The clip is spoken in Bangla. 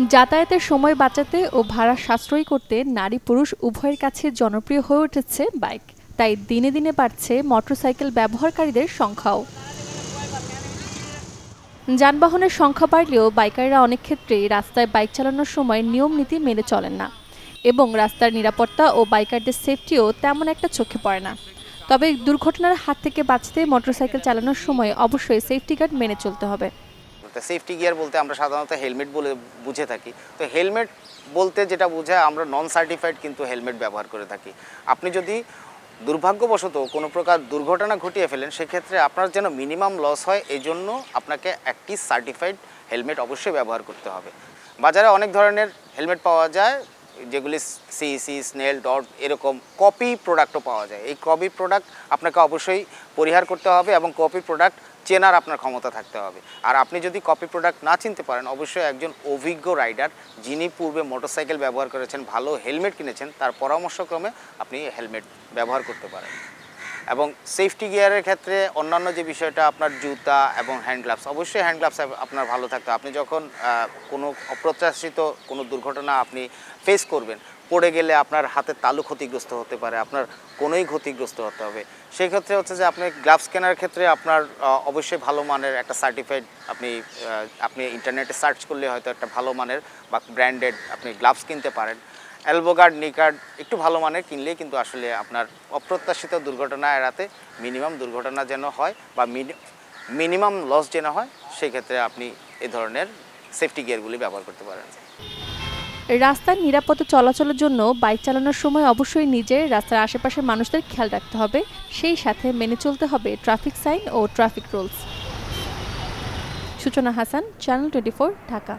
যাতায়াতের সময় বাঁচাতে ও ভাড়া সাশ্রয়ী করতে নারী পুরুষ উভয়ের কাছে জনপ্রিয় হয়ে উঠেছে বাইক। তাই দিনে দিনে বাড়ছে মোটরসাইকেল ব্যবহারকারীদের সংখ্যাও। যানবাহনের সংখ্যা বাড়লেও বাইকাররা অনেক ক্ষেত্রেই রাস্তায় বাইক চালানোর সময় নিয়ম নীতি মেনে চলেন না এবং রাস্তার নিরাপত্তা ও বাইকারদের সেফটিও তেমন একটা চোখে পড়ে না। তবে দুর্ঘটনার হাত থেকে বাঁচতে মোটরসাইকেল চালানোর সময় অবশ্যই সেফটি গার্ড মেনে চলতে হবে। সেফটি গিয়ার বলতে আমরা সাধারণত হেলমেট বলে বুঝে থাকি। তো হেলমেট বলতে যেটা বোঝায়, আমরা নন সার্টিফাইড কিন্তু হেলমেট ব্যবহার করে থাকি। আপনি যদি দুর্ভাগ্যবশত কোনো প্রকার দুর্ঘটনা ঘটিয়ে ফেলেন, সেক্ষেত্রে আপনার যেন মিনিমাম লস হয়, এই জন্য আপনাকে একটি সার্টিফাইড হেলমেট অবশ্যই ব্যবহার করতে হবে। বাজারে অনেক ধরনের হেলমেট পাওয়া যায়, যেগুলি সিইসি, স্নেল, ডট এরকম কপি প্রোডাক্টও পাওয়া যায়। এই কপি প্রোডাক্ট আপনাকে অবশ্যই পরিহার করতে হবে এবং কপি প্রোডাক্ট চেনার আপনার ক্ষমতা থাকতে হবে। আর আপনি যদি কপি প্রোডাক্ট না চিনতে পারেন, অবশ্যই একজন অভিজ্ঞ রাইডার, যিনি পূর্বে মোটরসাইকেল ব্যবহার করেছেন, ভালো হেলমেট কিনেছেন, তার পরামর্শক্রমে আপনি হেলমেট ব্যবহার করতে পারেন। এবং সেফটি গিয়ারের ক্ষেত্রে অন্যান্য যে বিষয়টা, আপনার জুতা এবং হ্যান্ড গ্লাভস, অবশ্যই হ্যান্ড গ্লাভস আপনার ভালো থাকতে হবে। আপনি যখন কোনো অপ্রত্যাশিত কোনো দুর্ঘটনা আপনি ফেস করবেন, পড়ে গেলে আপনার হাতের তালু ক্ষতিগ্রস্ত হতে পারে, আপনার কোনোই ক্ষতিগ্রস্ত হতে হবে। সেই ক্ষেত্রে হচ্ছে যে আপনি গ্লাভস কেনার ক্ষেত্রে আপনার অবশ্যই ভালো মানের একটা সার্টিফাইড, আপনি ইন্টারনেটে সার্চ করলে হয়তো একটা ভালো মানের বা ব্র্যান্ডেড আপনি গ্লাভস কিনতে পারেন। এলবো গার্ড, নি গার্ড একটু ভালো মানের কিনলেই কিন্তু আসলে আপনার অপ্রত্যাশিত দুর্ঘটনা এড়াতে, মিনিমাম দুর্ঘটনা যেন হয় বা মিনিমাম লস যেন হয়, সেই ক্ষেত্রে আপনি এই ধরনের সেফটি গিয়ারগুলি ব্যবহার করতে পারেন। রাস্তার নিরাপদে চলাচলের জন্য বাইক চালানোর সময় অবশ্যই নিজের, রাস্তার আশেপাশের মানুষদের খেয়াল রাখতে হবে। সেই সাথে মেনে চলতে হবে ট্রাফিক সাইন ও ট্রাফিক রুলস। সূচনা হাসান, চ্যানেল 24, ঢাকা।